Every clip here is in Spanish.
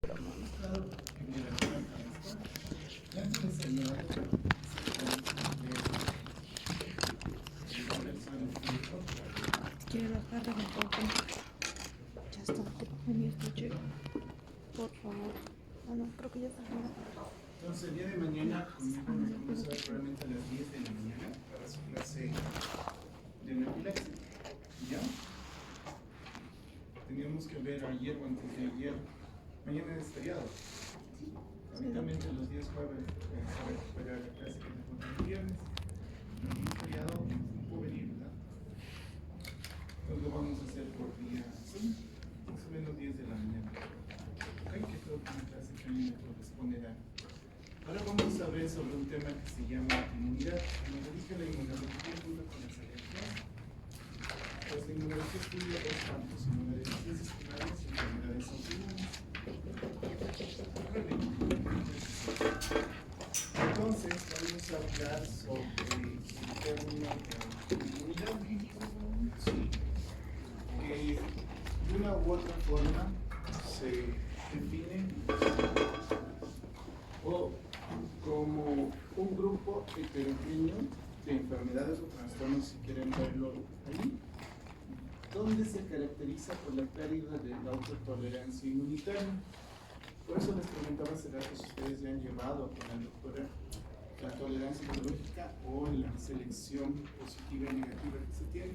Quiero bajar un poco. Ya está, en mi estuche. Por favor. Ah, no, creo que ya está. Entonces, el día de mañana conmigo nos vamos a ver probablemente a las 10 de la mañana para su clase de nebulización. ¿Ya? Teníamos que ver ayer o antes de ayer. Mañana es feriado. Habitualmente los días jueves se va a recuperar la clase que nos pone el viernes. Y es feriado, no puedo venir, ¿verdad? Entonces lo vamos a hacer por día, más o menos 10 de la mañana. Ok, que creo que es una clase que a mí me corresponderá. Ahora vamos a ver sobre un tema que se llama inmunidad. Como le dije, la inmunología junto con las alergias. Pues la inmunología estudia dos campos: inmunologías estimulares y enfermedades autoinmunes. Entonces, vamos a hablar sobre el término de inmunidad. Sí. Que de una u otra forma se define como un grupo heterogéneo de enfermedades o trastornos, si quieren verlo ahí, donde se caracteriza por la pérdida de la autotolerancia inmunitaria. Por eso les comentaba hace rato si ustedes ya han llevado con la doctora la tolerancia inmunológica o la selección positiva y negativa que se tiene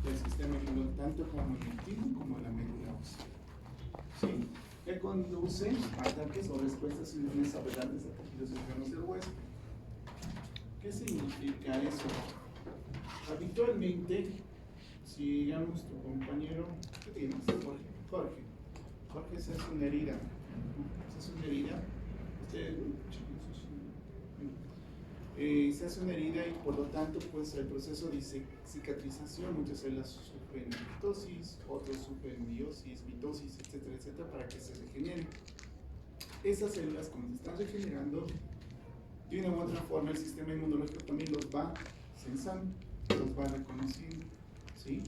del sistema inmunológico, tanto como el intestino como la médula ósea. ¿Sí? Que conduce a ataques o respuestas inmunes aberrantes a tejidos internos del hueso. ¿Qué significa eso? Habitualmente, si digamos tu compañero, ¿qué tienes? Jorge se hace una herida. Se hace una herida y por lo tanto pues el proceso de cicatrización, muchas células sufren apoptosis, otros sufren meiosis, mitosis, etcétera, etcétera, para que se regeneren. Esas células, como se están regenerando, de una u otra forma el sistema inmunológico también los va censando, los va reconociendo, ¿sí?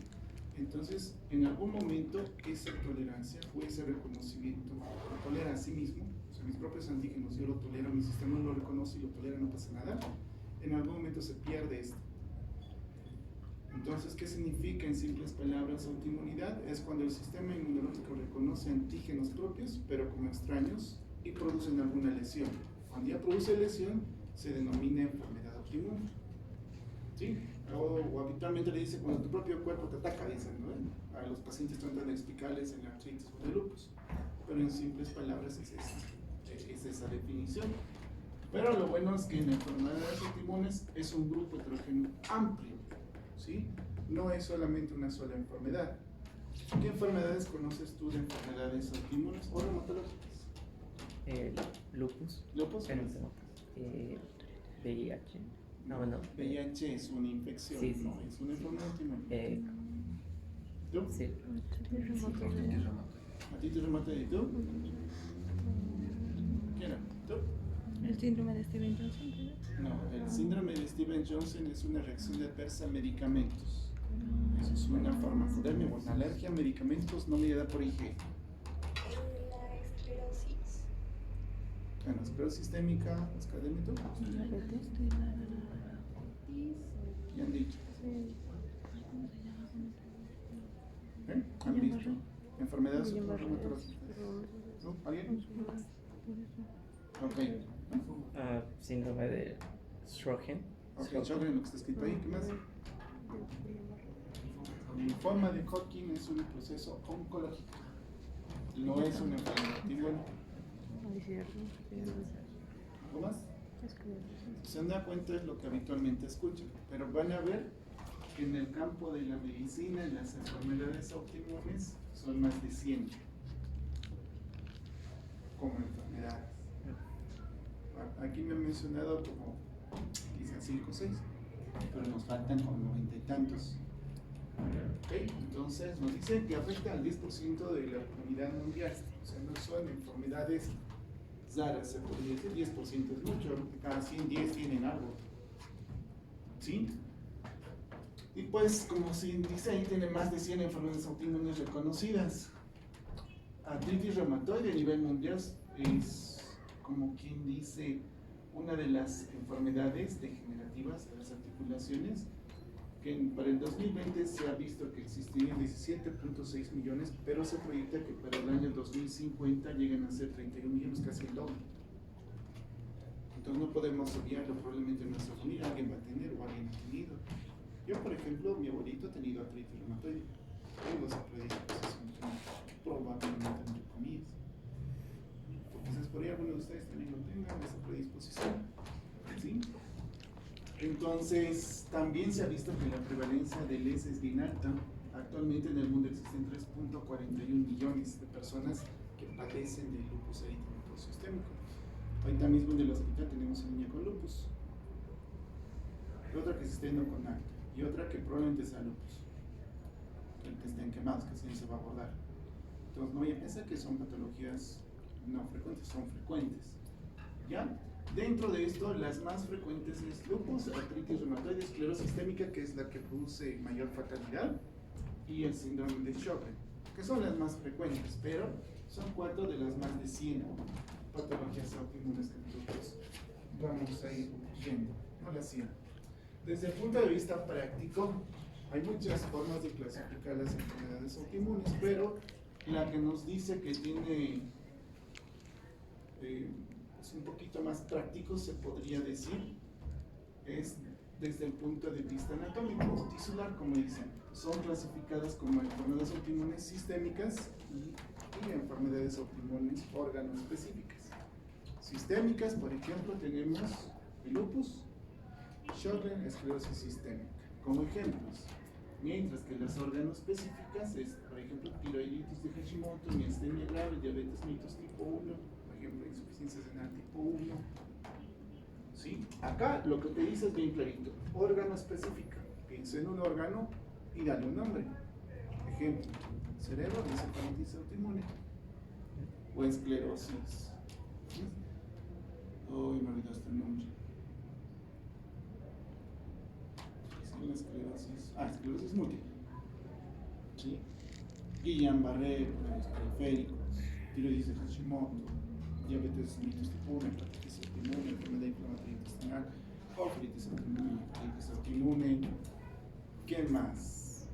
Entonces, en algún momento esa tolerancia o ese reconocimiento lo tolera a sí mismo, o sea, mis propios antígenos yo lo tolero, mi sistema no lo reconoce y lo tolera, no pasa nada. En algún momento se pierde esto. Entonces, ¿qué significa en simples palabras autoinmunidad? Es cuando el sistema inmunológico reconoce antígenos propios, pero como extraños, y producen alguna lesión. Cuando ya produce lesión, se denomina enfermedad autoinmune. ¿Sí? O habitualmente le dice cuando tu propio cuerpo te ataca, dicen, ¿no? A los pacientes tratan de explicarles en la artritis o el lupus, pero en simples palabras es esa definición. Pero lo bueno es que en enfermedades autoinmunes es un grupo heterogéneo amplio, ¿sí? No es solamente una sola enfermedad. ¿Qué enfermedades conoces tú de enfermedades autoinmunes o reumatológicas? Lupus. ¿Lupus? VIH. No. VIH es una infección, sí. No es una enfermedad autoinmune. ¿Tú? Sí. ¿Artritis reumatoide y tú? ¿Quién era? ¿Tú? El síndrome de Steven Johnson. No, el síndrome de Steven Johnson es una reacción adversa a medicamentos. Eso es una farmacodemia, una alergia a medicamentos no mediada por IgE. La esclerosis. Bueno, esclerosis sistémica, esclerodermito. ¿Qué han dicho? ¿Han visto? Enfermedades reumatológicas. ¿No? ¿Alguien? Ok. Síndrome de Sjögren. Ok, Sjögren, lo que está escrito ahí. ¿Qué más? Linfoma de Hodgkin es un proceso oncológico. No es una enfermedad autoinmune. ¿Algo más? Si se dan cuenta es lo que habitualmente escuchan, pero van a ver que en el campo de la medicina las enfermedades autoinmunes son más de 100 como enfermedades. Aquí me han mencionado como quizás 5 o 6, pero nos faltan como 90 y tantos. Okay, entonces nos dice que afecta al 10% de la comunidad mundial, o sea, no son enfermedades raras, se podría decir 10% es mucho, cada 100, 10 tienen algo, ¿sí? Y pues, como se dice ahí, tiene más de 100 enfermedades autoinmunes reconocidas. artritis reumatoide a nivel mundial es, como quien dice, una de las enfermedades degenerativas de las articulaciones, que para el 2020 se ha visto que existirían 17.6 millones, pero se proyecta que para el año 2050 lleguen a ser 31 millones, casi el doble. Entonces no podemos obviarlo, probablemente en nuestra familia alguien va a tener o alguien ha tenido. Yo, por ejemplo, mi abuelito ha tenido artritis reumatoide. Tengo esa predisposición, probablemente entre comillas. Entonces, por ahí algunos de ustedes también lo tengan, esa predisposición. ¿Sí? Entonces, también se ha visto que la prevalencia del ES es bien alta. Actualmente en el mundo existen 3.41 millones de personas que padecen de lupus eritematoso sistémico. Ahorita mismo en el hospital tenemos una niña con lupus, otra que se está yendo con acta y otra que probablemente sea lupus, que estén quemados, que se va a abordar. Entonces no voy a pensar que son patologías no frecuentes, son frecuentes. ¿Ya? Dentro de esto, las más frecuentes es lupus, artritis reumatoide, esclerosis sistémica, que es la que produce mayor fatalidad, y el síndrome de Sjögren, que son las más frecuentes, pero son 4 de las más de 100 patologías autoinmunes que nosotros vamos a ir viendo, no las 100. Desde el punto de vista práctico, hay muchas formas de clasificar las enfermedades autoinmunes, pero la que nos dice que tiene es un poquito más práctico, se podría decir, es desde el punto de vista anatómico, tisular, como dicen. Son clasificadas como enfermedades autoinmunes sistémicas y enfermedades autoinmunes órgano específicas. Sistémicas, por ejemplo, tenemos el lupus, Sjögren, esclerosis sistémica, como ejemplos. Mientras que las órganos específicas es, por ejemplo, tiroiditis de Hashimoto, miastenia grave, diabetes mellitus tipo 1, por ejemplo, insuficiencia renal tipo 1. ¿Sí? Acá lo que te dice es bien clarito, órgano específico. Piensa en un órgano y dale un nombre. Ejemplo, cerebro, encefalitis autoinmune o esclerosis. Hoy me olvidaste el nombre. Sí, la esclerosis. Esclerosis múltiple. ¿Sí? Guillain-Barré, periféricos, tiroides de Hashimoto, diabetes mellitus tipo 1, hepatitis autoinmune, enfermedad inflamatoria intestinal, colitis autoinmune, hepatitis autoinmune. ¿Qué más?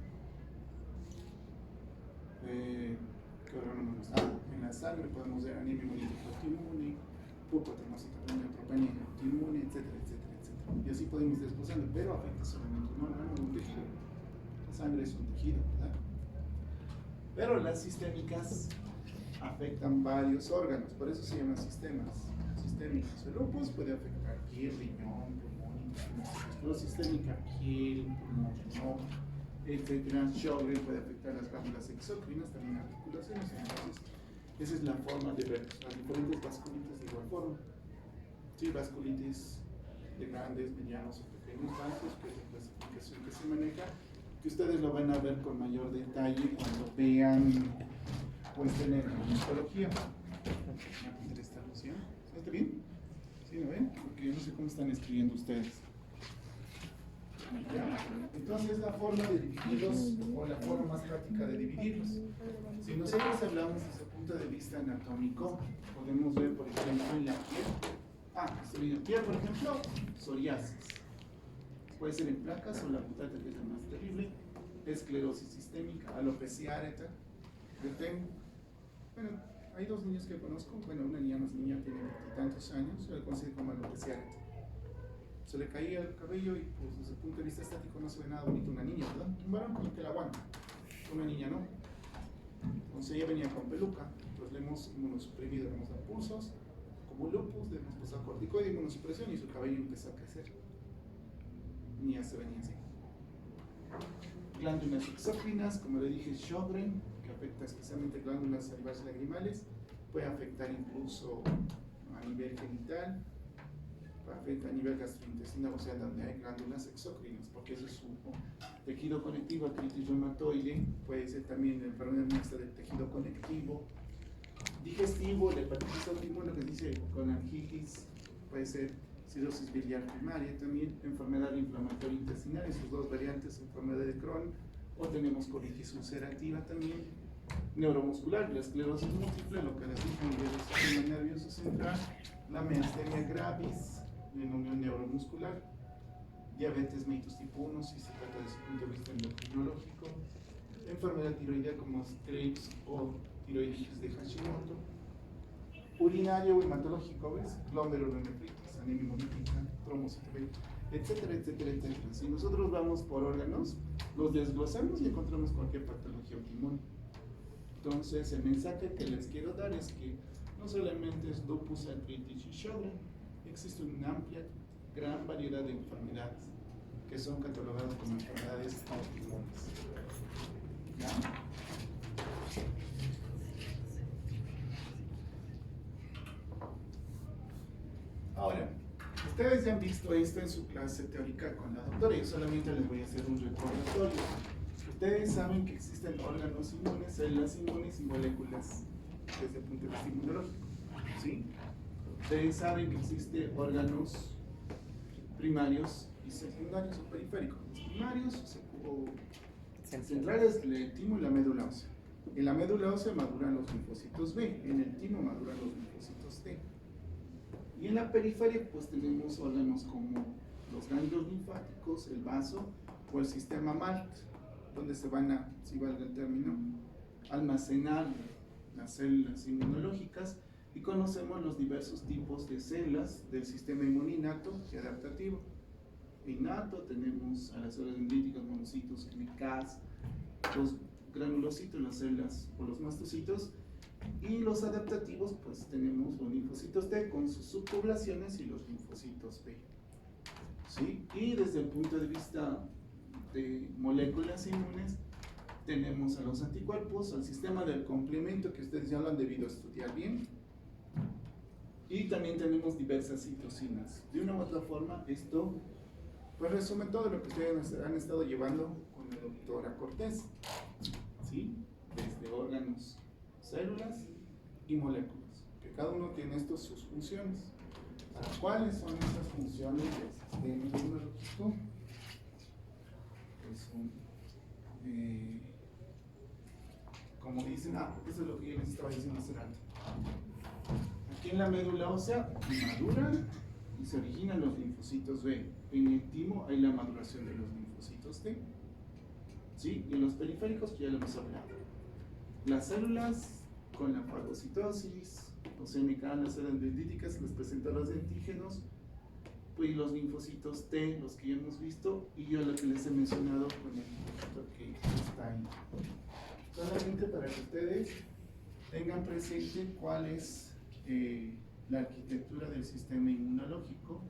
¿Qué órgano me gusta? En la sangre podemos ver anemia hemolítica autoinmune, pulpotermosita neutropenia autoinmune, etcétera, etcétera, etcétera. Y así podemos ir desglosando, pero afecta solamente un órgano o un tejido. La sangre es un tejido, ¿verdad? Pero las sistémicas afectan varios órganos, por eso se llaman sistemas sistémicos. El lupus puede afectar piel, riñón, pulmón, intestino, sistémica, piel, pulmón, riñón, etc. Sjögren puede afectar las glándulas exócrinas, también articulaciones. Entonces, esa es la forma de ver las diferentes vasculitis de igual forma. Sí, vasculitis de grandes, medianos o pequeños vasos, que es la clasificación que se maneja, que ustedes lo van a ver con mayor detalle cuando vean o estén en la ginecología. Voy a poner esta loción. ¿Está bien? ¿Sí lo ven? Porque yo no sé cómo están escribiendo ustedes. ¿Ya? Entonces la forma de dividirlos, o la forma más práctica de dividirlos. Si nosotros hablamos desde el punto de vista anatómico, podemos ver, por ejemplo, en la piel. Estoy en piel, por ejemplo, psoriasis. Puede ser en placas o la butata, que es la más terrible. Esclerosis sistémica, alopecia areata. Yo tengo, bueno, hay 2 niños que conozco. Bueno, una niña más niña, tiene 20 y tantos años, se le considera como alopecia areata. Se le caía el cabello y, pues, desde el punto de vista estático no se ve nada bonito una niña, ¿verdad? Un varón como que la aguanta, una niña no. Entonces ella venía con peluca, pues le hemos inmunosuprimido, le hemos dado pulsos, como lupus, le hemos pasado corticoide y inmunosupresión y su cabello empezó a crecer. Y ya se venía así. Glándulas exócrinas, como le dije, Sjögren, que afecta especialmente glándulas salivales y lagrimales, puede afectar incluso a nivel genital, afecta a nivel gastrointestinal, o sea, donde hay glándulas exócrinas, porque eso es su tejido conectivo. Artritis reumatoide puede ser también la enfermedad mixta del tejido conectivo, digestivo, la hepatitis autoinmune, que se dice con angitis, puede ser cirrosis biliar primaria, también enfermedad inflamatoria intestinal, en sus 2 variantes, enfermedad de Crohn, o tenemos colitis ulcerativa también, neuromuscular, la esclerosis múltiple, lo que les dije a nivel del sistema nervioso central, la miastenia gravis, en unión neuromuscular, diabetes mellitus tipo 1, si se trata desde el punto de vista endocrinológico, enfermedad tiroidea como Graves o tiroiditis de Hashimoto, urinario o hematológico, ¿ves? Glomerulonefritis, anemia hemolítica, trombocitopenia, etcétera, etcétera, etcétera. Si nosotros vamos por órganos, los desglosamos y encontramos cualquier patología autoinmune. Entonces, el mensaje que les quiero dar es que no solamente es lupus, artritis y Sjögren, existe una amplia, gran variedad de enfermedades que son catalogadas como enfermedades autoinmunes. ¿Ya? Ahora, ustedes ya han visto esto en su clase teórica con la doctora, yo solamente les voy a hacer un recordatorio. Ustedes saben que existen órganos inmunes, células inmunes y moléculas desde el punto de vista inmunológico, ¿sí? Ustedes saben que existen órganos primarios y secundarios o periféricos. Los primarios o centrales, el timo y la médula ósea. En la médula ósea maduran los linfocitos B, en el timo maduran los linfocitos T. Y en la periferia pues tenemos órganos como los ganglios linfáticos, el vaso o el sistema MALT, donde se van a, si valga el término, almacenar las células inmunológicas, y conocemos los diversos tipos de células del sistema inmune innato y adaptativo. Innato tenemos a las células dendríticas, monocitos, NK, los granulocitos, las células o los mastocitos, y los adaptativos pues tenemos los linfocitos T con sus subpoblaciones y los linfocitos B. ¿Sí? Y desde el punto de vista de moléculas inmunes tenemos a los anticuerpos, al sistema del complemento que ustedes ya lo han debido estudiar bien, y también tenemos diversas citocinas. De una u otra forma esto pues resume todo lo que ustedes han estado llevando con la doctora Cortés, ¿sí? Desde órganos, células y moléculas, que cada uno tiene sus funciones. ¿Cuáles son esas funciones del sistema inmunológico? Pues son, como dicen, eso es lo que yo les estaba diciendo hace rato. Aquí en la médula ósea maduran y se originan los linfocitos B. En el timo hay la maduración de los linfocitos T. ¿Sí? Y en los periféricos ya lo hemos hablado. Las células con la fagocitosis, los NK, las células dendríticas, les presentan los antígenos, pues los linfocitos T, los que ya hemos visto, y yo lo que les he mencionado con el dibujito que está ahí. Solamente para que ustedes tengan presente cuál es la arquitectura del sistema inmunológico,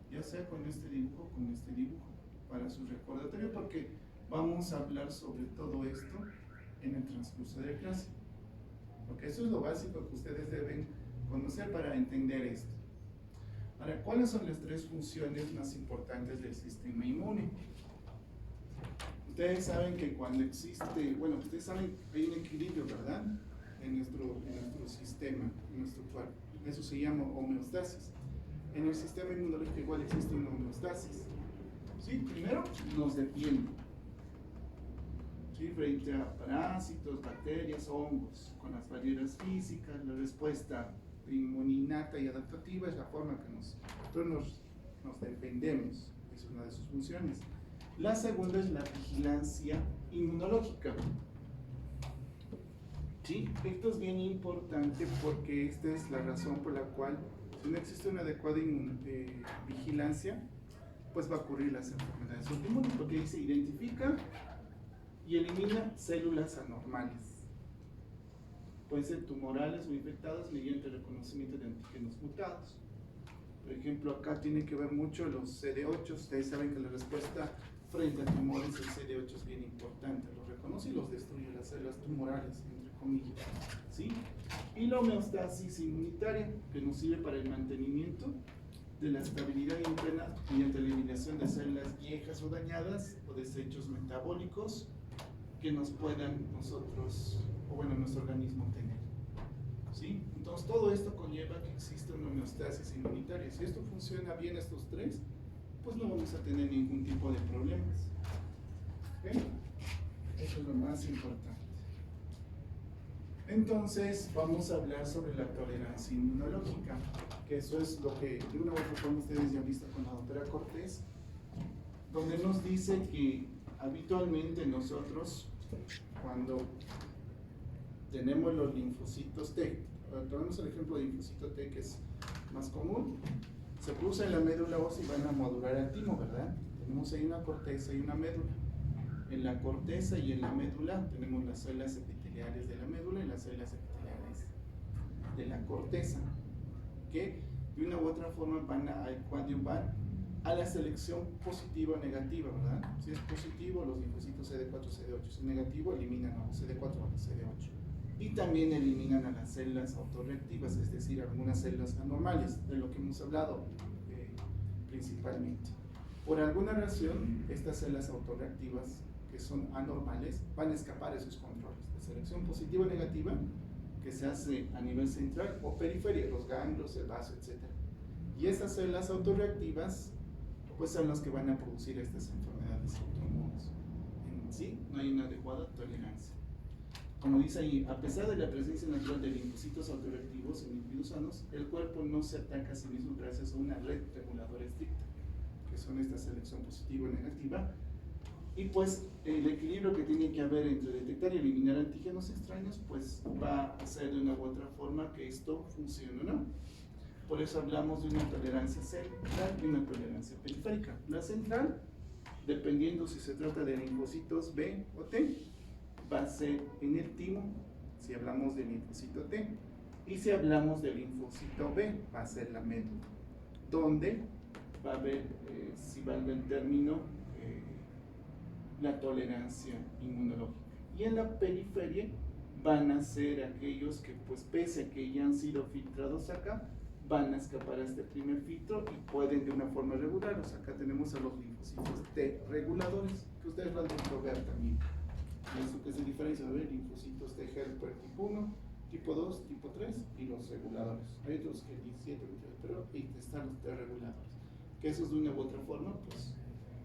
ya sea con este dibujo o con este dibujo, para su recordatorio, porque vamos a hablar sobre todo esto en el transcurso de la clase, porque eso es lo básico que ustedes deben conocer para entender esto. Ahora, ¿cuáles son las tres funciones más importantes del sistema inmune? Ustedes saben que cuando existe, bueno, ustedes saben que hay un equilibrio, ¿verdad? En nuestro sistema, en nuestro cuerpo. Eso se llama homeostasis. En el sistema inmunológico igual existe una homeostasis. ¿Sí? Primero, nos defiende. ¿Sí? Frente a parásitos, bacterias, hongos, con las barreras físicas, la respuesta inmunológica y adaptativa es la forma que nosotros nos defendemos. Es una de sus funciones. La segunda es la vigilancia inmunológica. Sí, esto es bien importante porque esta es la razón por la cual, si no existe una adecuada vigilancia, pues va a ocurrir las enfermedades autoinmunes, porque se identifica y elimina células anormales. Pueden ser tumorales o infectadas mediante el reconocimiento de antígenos mutados. Por ejemplo, acá tiene que ver mucho los CD8. Ustedes saben que la respuesta frente a tumores, el CD8 es bien importante. Los reconoce y los destruye, las células tumorales, entre comillas. ¿Sí? Y la homeostasis inmunitaria, que nos sirve para el mantenimiento de la estabilidad interna mediante la eliminación de células viejas o dañadas o desechos metabólicos que nos puedan nosotros, o bueno, nuestro organismo tener. ¿Sí? Entonces todo esto conlleva que exista una homeostasis inmunitaria. Si esto funciona bien, estos tres, pues no vamos a tener ningún tipo de problemas. ¿Ok? Eso es lo más importante. Entonces, vamos a hablar sobre la tolerancia inmunológica, que eso es lo que de una u otra forma ustedes ya han visto con la doctora Cortés, donde nos dice que habitualmente nosotros, cuando tenemos los linfocitos T, tomemos el ejemplo de linfocito T que es más común, se produce en la médula ósea y van a modular al timo, ¿verdad? Tenemos ahí una corteza y una médula. En la corteza y en la médula tenemos las células epiteliales de la médula y las células epiteliales de la corteza, que de una u otra forma van a coadyuvar a la selección positiva o negativa, ¿verdad? Si es positivo, los linfocitos CD4, CD8. Si es negativo, eliminan a los CD4 o a los CD8. Y también eliminan a las células autorreactivas, es decir, algunas células anormales, de lo que hemos hablado principalmente. Por alguna razón, estas células autorreactivas que son anormales van a escapar de esos controles de selección positiva o negativa que se hace a nivel central o periferia, los ganglios, el vaso, etc. Y esas células autorreactivas pues son las que van a producir estas enfermedades autoinmunes. En sí, no hay una adecuada tolerancia. Como dice ahí, a pesar de la presencia natural de linfocitos autorreactivos en individuos sanos, el cuerpo no se ataca a sí mismo gracias a una red reguladora estricta, que son esta selección positiva y negativa. Y pues el equilibrio que tiene que haber entre detectar y eliminar antígenos extraños, pues va a hacer de una u otra forma que esto funcione, ¿no? Por eso hablamos de una tolerancia central y una tolerancia periférica. La central, dependiendo si se trata de linfocitos B o T, va a ser en el timo, si hablamos de linfocito T, y si hablamos de linfocito B, va a ser la médula, donde va a haber, si valga el término, la tolerancia inmunológica. Y en la periferia van a ser aquellos que, pues pese a que ya han sido filtrados acá, van a escapar a este primer filtro y pueden de una forma regular. O sea, acá tenemos a los linfocitos T reguladores, que ustedes van a ver también. Eso que se diferencia de linfocitos T helper tipo 1, tipo 2, tipo 3 y los reguladores. Hay otros que 17, 28, pero ahí están los T reguladores, que esos de una u otra forma, pues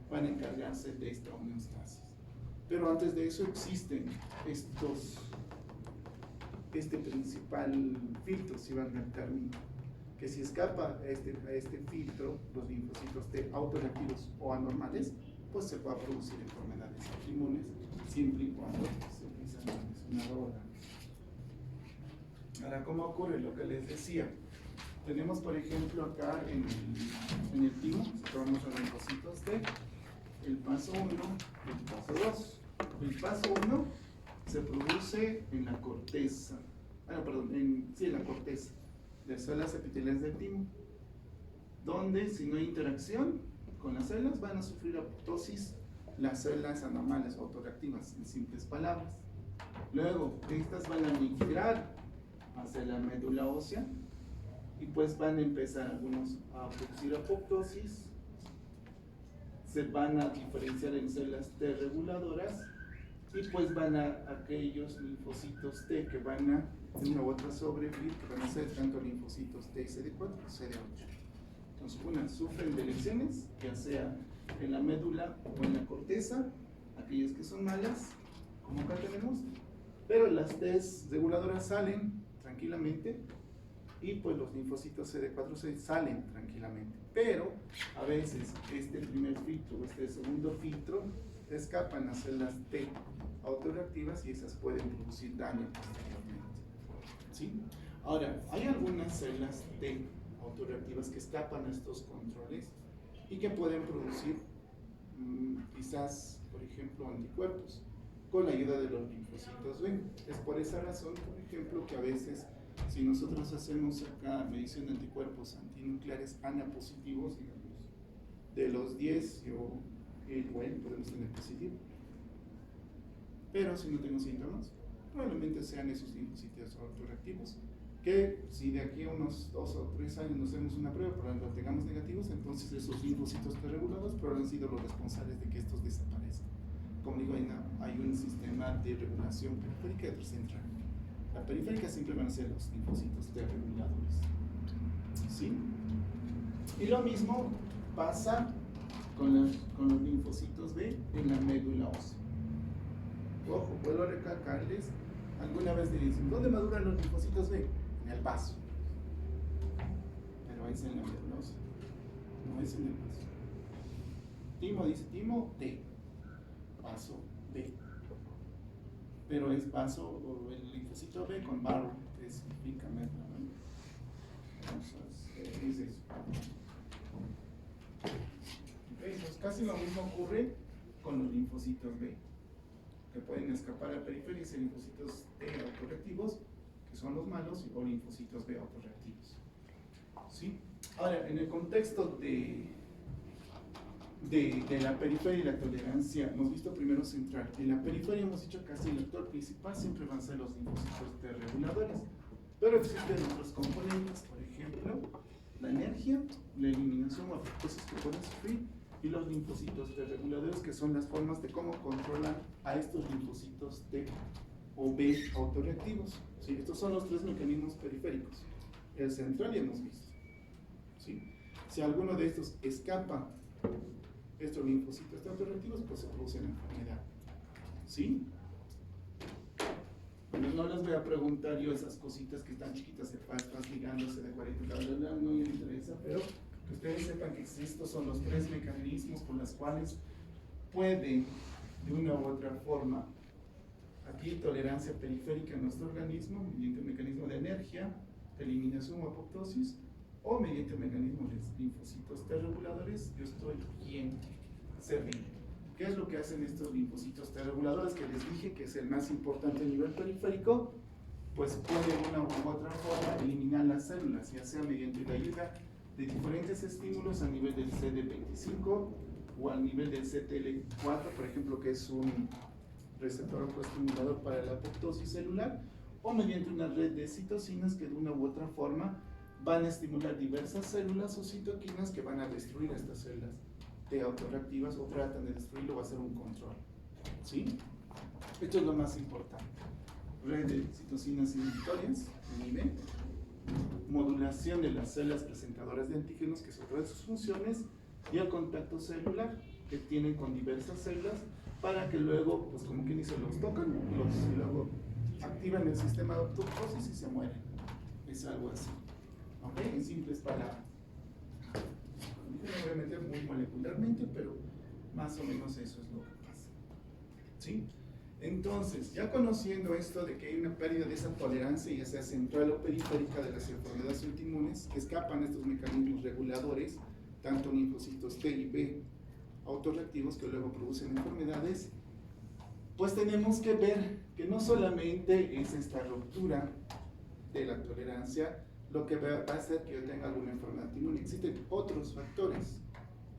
van a encargarse de esta homeostasis. Pero antes de eso existen este principal filtro, si van a término, que si escapa a este filtro, los linfocitos T autorreactivos o anormales, pues se va a producir enfermedades autoinmunes, siempre y cuando se utiliza una droga. Ahora, ¿cómo ocurre lo que les decía? Tenemos, por ejemplo, acá en el timo, si tomamos los linfocitos T, el paso 1 y el paso 2. El paso 1 se produce en la corteza, en la corteza de células epiteliales del timo, donde si no hay interacción con las células van a sufrir apoptosis las células anormales autorreactivas, en simples palabras. Luego, estas van a migrar hacia la médula ósea y pues van a empezar algunos a producir apoptosis. Se van a diferenciar en células T reguladoras y pues van a aquellos linfocitos T que van a de una u otra sobrevivir, que van a ser tanto linfocitos T y CD4 como CD8. Entonces, sufren de lesiones, ya sea en la médula o en la corteza, aquellas que son malas, como acá tenemos, pero las T reguladoras salen tranquilamente y pues los linfocitos CD4 salen tranquilamente. Pero a veces este primer filtro o este segundo filtro escapan a células T autorreactivas y esas pueden producir daño posteriormente. ¿Sí? Ahora, hay algunas células T autorreactivas que escapan a estos controles y que pueden producir quizás, por ejemplo, anticuerpos con la ayuda de los linfocitos B. Es por esa razón, por ejemplo, que a veces si nosotros hacemos acá medición de anticuerpos antinucleares ANA positivos, digamos, de los 10 yo igual podemos tener positivo. Pero si no tengo síntomas, probablemente sean esos linfocitos autorreactivos, que si de aquí a unos 2 o 3 años nos hacemos una prueba, pero cuando tengamos negativos, entonces esos linfocitos regulados pero han sido los responsables de que estos desaparezcan. Como digo, hay un sistema de regulación periférica y otro central. La periférica siempre van a ser los linfocitos T reguladores. ¿Sí? Y lo mismo pasa con los linfocitos B en la médula ósea. Ojo, vuelvo a recalcarles Alguna vez te dicen, ¿dónde maduran los linfocitos B? En el vaso. Pero es en la medulosa, no es en el vaso. Timo dice, Timo, T. Vaso B. Pero es vaso, o el linfocito B con barro, que significa médula, ¿no? Entonces, es eso. Okay, pues casi lo mismo ocurre con los linfocitos B, que pueden escapar a la periferia y ser linfocitos T autorreactivos, que son los malos, o linfocitos B autorreactivos. ¿Sí? Ahora, en el contexto de la periferia y la tolerancia, hemos visto primero central. En la periferia hemos dicho que casi el actor principal siempre van a ser los linfocitos T reguladores, pero existen otros componentes, por ejemplo, la energía, la eliminación o apoptosis que pueden sufrir, y los linfocitos T reguladores, que son las formas de cómo controlan a estos linfocitos T o B autorreactivos. ¿Sí? Estos son los tres mecanismos periféricos. El central ya hemos visto. ¿Sí? Si alguno de estos escapa, estos linfocitos T autorreactivos, pues se produce la enfermedad. ¿Sí? Bueno, no les voy a preguntar yo esas cositas que están chiquitas de pastas ligándose de 40 tablas, no me interesa, pero que ustedes sepan que estos son los tres mecanismos por los cuales pueden, de una u otra forma, adquirir tolerancia periférica en nuestro organismo mediante el mecanismo de energía, eliminación o apoptosis, o mediante el mecanismo de linfocitos T reguladores. Yo estoy bien servido. ¿Qué es lo que hacen estos linfocitos T reguladores? Que les dije que es el más importante a nivel periférico. Pues puede de una u otra forma eliminar las células, ya sea mediante la ayuda de diferentes estímulos a nivel del CD25 o al nivel del CTL4, por ejemplo, que es un receptor o coestimulador para la apoptosis celular, o mediante una red de citocinas que de una u otra forma van a estimular diversas células o citoquinas que van a destruir estas células T autorreactivas, o tratan de destruirlo o hacer un control. ¿Sí? Esto es lo más importante. Red de citocinas inhibitorias, NIB, modulación de las células presentadoras de antígenos, que son otra de sus funciones, y el contacto celular que tienen con diversas células para que luego, pues como quien dice, los tocan, y luego activan el sistema de apoptosis y se mueren. Es algo así. ¿Ok? En simples palabras. No me voy a meter muy molecularmente, pero más o menos eso es lo que pasa. ¿Sí? Entonces, ya conociendo esto de que hay una pérdida de esa tolerancia, ya sea central o periférica, de las enfermedades autoinmunes, que escapan estos mecanismos reguladores, tanto linfocitos T y B autorreactivos que luego producen enfermedades, pues tenemos que ver que no solamente es esta ruptura de la tolerancia lo que va a hacer que yo tenga alguna enfermedad autoinmune. Existen otros factores,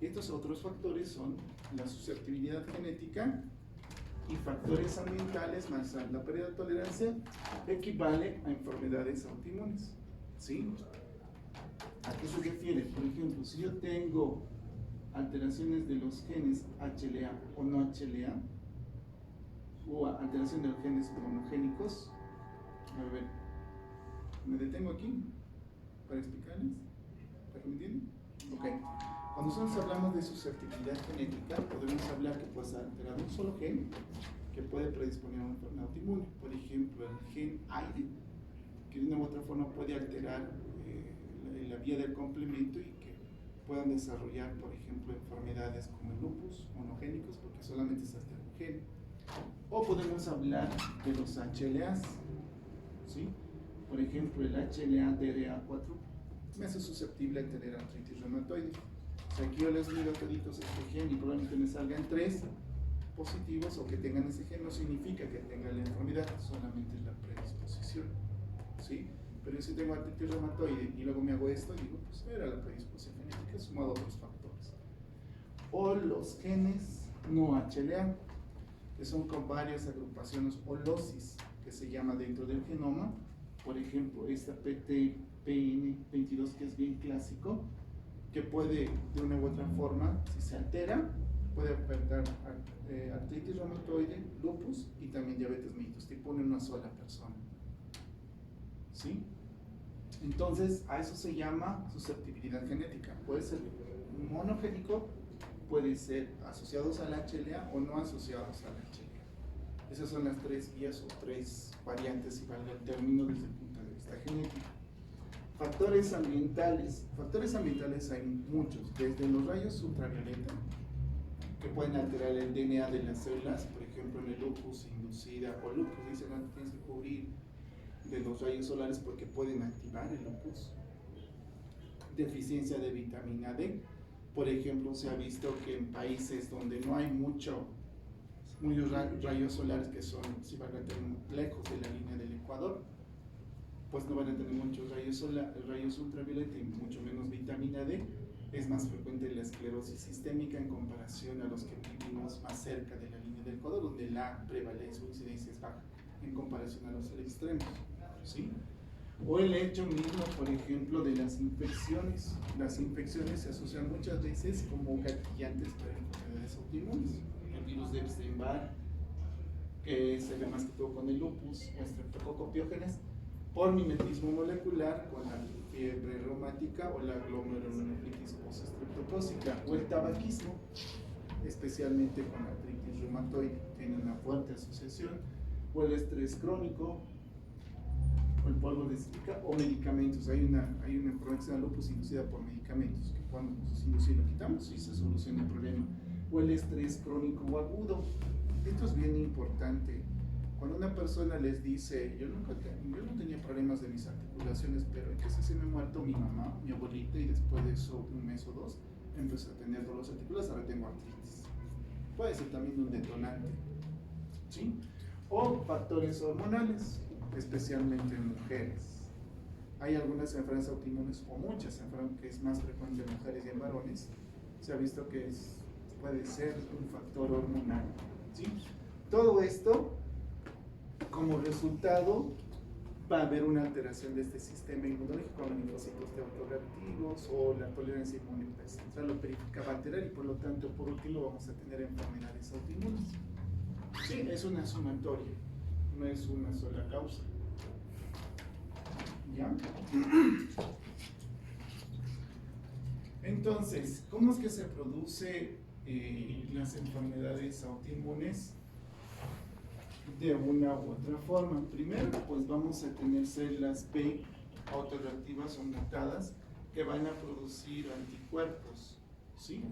y estos otros factores son la susceptibilidad genética y factores ambientales más la pérdida de tolerancia equivale a enfermedades autoinmunes. ¿Sí? ¿A qué se refiere? Por ejemplo, si yo tengo alteraciones de los genes HLA o no HLA, o alteración de los genes monogénicos, a ver, me detengo aquí para explicarles, ¿para que me entiendan? Ok. Cuando nosotros hablamos de susceptibilidad genética, podemos hablar que puede alterar un solo gen que puede predisponer a una enfermedad autoinmune. Por ejemplo, el gen aire, que de una u otra forma puede alterar la vía del complemento y que puedan desarrollar, por ejemplo, enfermedades como el lupus monogénicos, porque solamente se altera un gen. O podemos hablar de los HLAs, ¿sí? Por ejemplo, el HLA-DRA4 me hace susceptible a tener artritis reumatoide. O sea, aquí yo les digo toditos este gen y probablemente me salgan 3 positivos, o que tengan ese gen no significa que tengan la enfermedad, solamente es la predisposición. ¿Sí? Pero si tengo artritis reumatoide y luego me hago esto, digo, pues era la predisposición genética sumado a otros factores. O los genes no HLA, que son con varias agrupaciones, o losis, que se llama dentro del genoma. Por ejemplo, esta PTPN22, que es bien clásico, que puede de una u otra forma, si se altera, puede afectar artritis reumatoide, lupus y también diabetes mellitus tipo 1 en una sola persona. ¿Sí? Entonces, a eso se llama susceptibilidad genética. Puede ser monogénico, puede ser asociados al HLA o no asociados al HLA. Esas son las tres vías o tres variantes, si valga el término, desde el punto de vista genético. Factores ambientales. Factores ambientales hay muchos, desde los rayos ultravioleta, que pueden alterar el DNA de las células, por ejemplo en el lupus inducida, o lupus, dicen, no tienes que cubrir de los rayos solares porque pueden activar el lupus. Deficiencia de vitamina D. Por ejemplo, se ha visto que en países donde no hay muchos rayos solares, que son, si van a tener lejos de la línea del Ecuador, pues no van a tener muchos rayos ultravioleta y mucho menos vitamina D. Es más frecuente la esclerosis sistémica en comparación a los que vivimos más cerca de la línea del Ecuador, donde la prevalencia o incidencia es baja en comparación a los extremos, ¿sí? O el hecho mismo, por ejemplo, de las infecciones. Las infecciones se asocian muchas veces como gatillantes para enfermedades autoinmunes. El virus de Epstein-Barr, que se ve más que todo con el lupus o estreptococcus, por mimetismo molecular con la fiebre reumática o la glomerulonefritis postestreptocócica, o el tabaquismo, especialmente con la artritis reumatoide, tiene una fuerte asociación, o el estrés crónico, o el polvo de sílica, o medicamentos. Hay una enfermedad que se llama lupus inducida por medicamentos, que cuando nos induce lo quitamos y se soluciona el problema, o el estrés crónico o agudo. Esto es bien importante. Cuando una persona les dice, yo no tenía problemas de mis articulaciones, pero en que se me ha muerto mi mamá, mi abuelita, y después de eso, un mes o dos, empecé a tener dolores articulares, ahora tengo artritis. Puede ser también un detonante, ¿sí? O factores hormonales, especialmente en mujeres. Hay algunas enfermedades autoinmunes, o muchas enfermedades, que es más frecuente en mujeres y en varones. Se ha visto que puede ser un factor hormonal, ¿sí? Todo esto, como resultado, va a haber una alteración de este sistema inmunológico, los linfocitos T autoreactivos o la tolerancia inmune central o periférica va a alterar, y por lo tanto, por último, vamos a tener enfermedades autoinmunes. Sí, es una sumatoria, no es una sola causa. ¿Ya? Entonces, ¿cómo es que se produce las enfermedades autoinmunes? De una u otra forma. Primero, pues vamos a tener células B autorreactivas o mutadas que van a producir anticuerpos, ¿sí?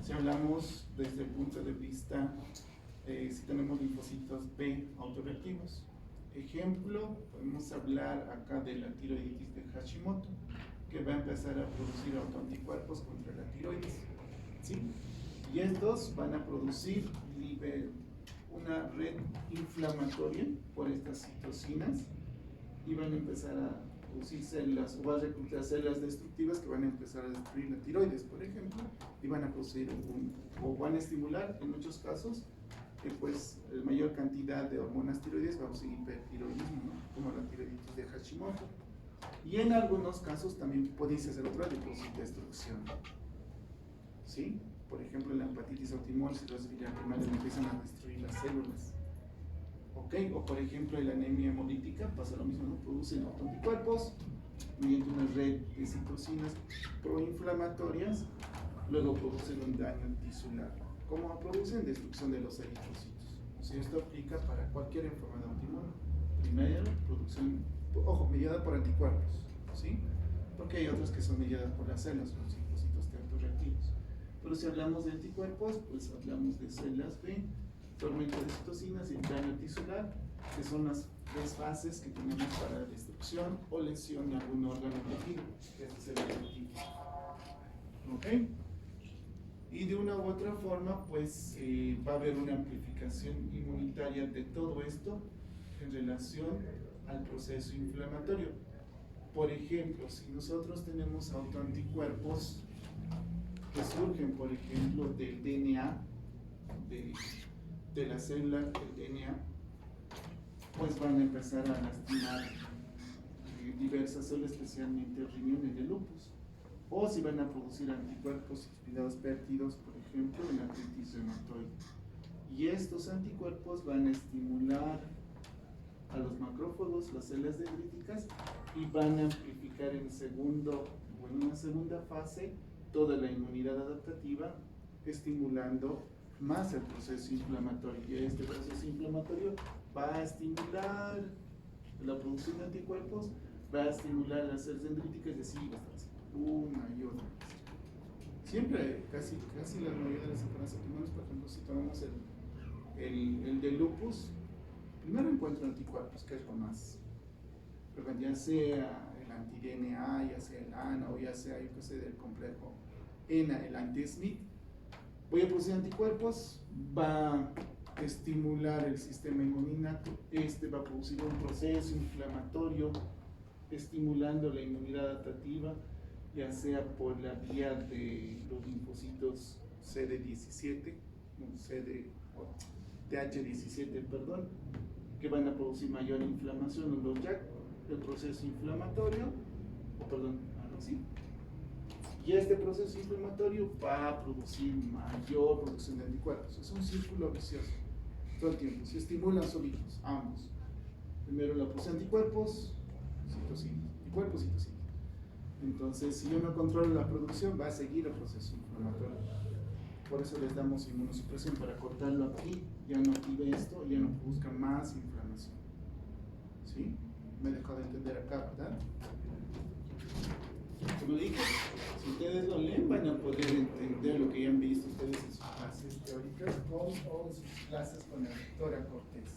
Si hablamos desde el punto de vista, si tenemos linfocitos B autorreactivos. Ejemplo, podemos hablar acá de la tiroiditis de Hashimoto, que va a empezar a producir autoanticuerpos contra la tiroides, ¿sí? Y estos van a producir una red inflamatoria por estas citocinas y van a empezar a producir células, o va a reclutar células destructivas que van a empezar a destruir la tiroides, por ejemplo, y van a producir o van a estimular en muchos casos pues la mayor cantidad de hormonas tiroides, vamos a hipertiroidismo, ¿no? Como la tiroiditis de Hashimoto. Y en algunos casos también podéis hacer otra de producir destrucción, ¿sí? Por ejemplo, en la hepatitis autoinmune, cirrosis biliar primaria, empiezan a destruir las células. ¿Ok? O por ejemplo, en la anemia hemolítica pasa lo mismo, ¿no? Producen autoanticuerpos mediante una red de citocinas proinflamatorias, luego producen un daño tisular. ¿Cómo producen? Destrucción de los eritrocitos. O sea, esto aplica para cualquier enfermedad autoinmune. Primero, producción, ojo, mediada por anticuerpos, ¿sí? Porque hay otras que son mediadas por las células, los linfocitos T autorreactivos. Pero si hablamos de anticuerpos, pues hablamos de células B, tormenta de citocinas y el daño tisular, que son las tres fases que tenemos para destrucción o lesión de algún órgano tejido. Este es el objetivo. ¿Ok? Y de una u otra forma, pues va a haber una amplificación inmunitaria de todo esto en relación al proceso inflamatorio. Por ejemplo, si nosotros tenemos autoanticuerpos que surgen, por ejemplo, del DNA, de la célula del DNA, pues van a empezar a lastimar diversas células, especialmente riñones de lupus. O si van a producir anticuerpos inspirados péptidos, por ejemplo, en la artritis reumatoide. Y estos anticuerpos van a estimular a los macrófagos, las células dendríticas, y van a amplificar en una segunda fase toda la inmunidad adaptativa, estimulando más el proceso inflamatorio. Y este proceso inflamatorio va a estimular la producción de anticuerpos, va a estimular las células dendríticas y así va a estar haciendo una y otra vez. Siempre, casi la mayoría de las enfermedades autoinmunes, por ejemplo, si tomamos el de lupus, primero encuentro anticuerpos, que es lo más frecuente, ya sea el anti-DNA, ya sea el ANA o ya sea, yo que sé, del complejo ENA, el anti-SNP. Voy a producir anticuerpos, va a estimular el sistema inmuninato, va a producir un proceso inflamatorio estimulando la inmunidad adaptativa, ya sea por la vía de los linfocitos CD17, TH17, perdón, que van a producir mayor inflamación en los JAK, el proceso inflamatorio, así. Y este proceso inflamatorio va a producir mayor producción de anticuerpos. Es un círculo vicioso todo el tiempo. Se estimulan solitos, ambos. Primero la producción de anticuerpos, citocinas, anticuerpos, citocinas. Entonces, si yo no controlo la producción, va a seguir el proceso inflamatorio. Por eso les damos inmunosupresión para cortarlo aquí, ya no active esto, ya no busca más inflamación. ¿Sí? Me he dejado de entender acá, ¿verdad? Como dije, si ustedes lo leen, van a poder entender lo que ya han visto ustedes en sus clases teóricas o en sus clases con la doctora Cortés.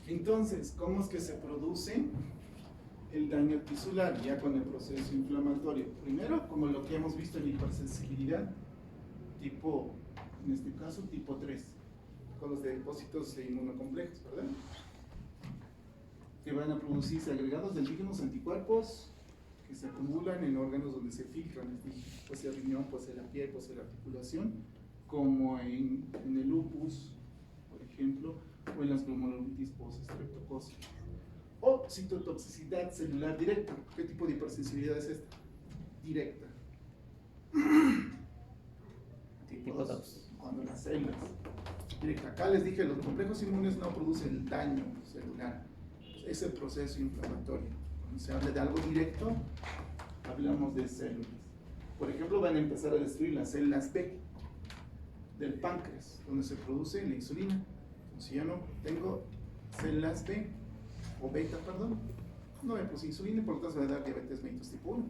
Entonces, ¿cómo es que se produce el daño tisular ya con el proceso inflamatorio? Primero, como lo que hemos visto en hipersensibilidad, tipo, en este caso, tipo 3, con los depósitos inmunocomplejos, ¿verdad? Que van a producirse agregados de antígenos anticuerpos que se acumulan en órganos donde se filtran, pues el riñón, pues la piel, pues la articulación, como en el lupus, por ejemplo, o en las glomerulitis post-streptocócica. O citotoxicidad celular directa. ¿Qué tipo de hipersensibilidad es esta? Directa. Tipo 2. Cuando las células. Directa. Acá les dije, los complejos inmunes no producen daño celular. Es el proceso inflamatorio. Cuando se habla de algo directo, hablamos de células. Por ejemplo, van a empezar a destruir las células B del páncreas, donde se produce la insulina. Entonces, si yo no tengo células B, o beta, perdón, no me puse insulina y por lo tanto se va a dar diabetes mellitus tipo 1.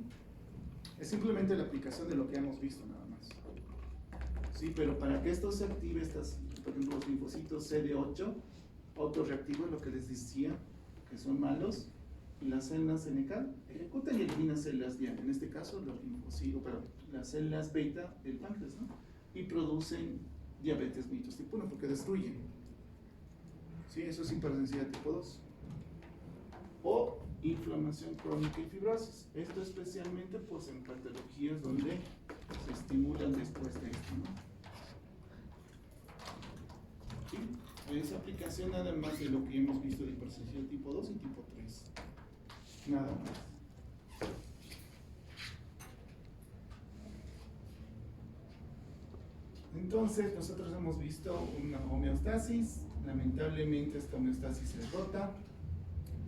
Es simplemente la aplicación de lo que hemos visto nada más. Sí, pero para que esto se active, por ejemplo, los linfocitos CD8 autorreactivos, lo que les decía, que son malos, y las células NK ejecutan y eliminan células diana, en este caso los linfocitos, las células beta del páncreas, ¿no? Y producen diabetes mellitus tipo 1 porque destruyen. Sí, eso es hipersensibilidad tipo 2. O inflamación crónica y fibrosis. Esto especialmente pues en patologías donde se estimulan después de esto, ¿no? ¿Sí? Es aplicación nada más de lo que hemos visto de hipersensibilidad tipo 2 y tipo 3. Nada más. Entonces nosotros hemos visto una homeostasis. Lamentablemente esta homeostasis es rota.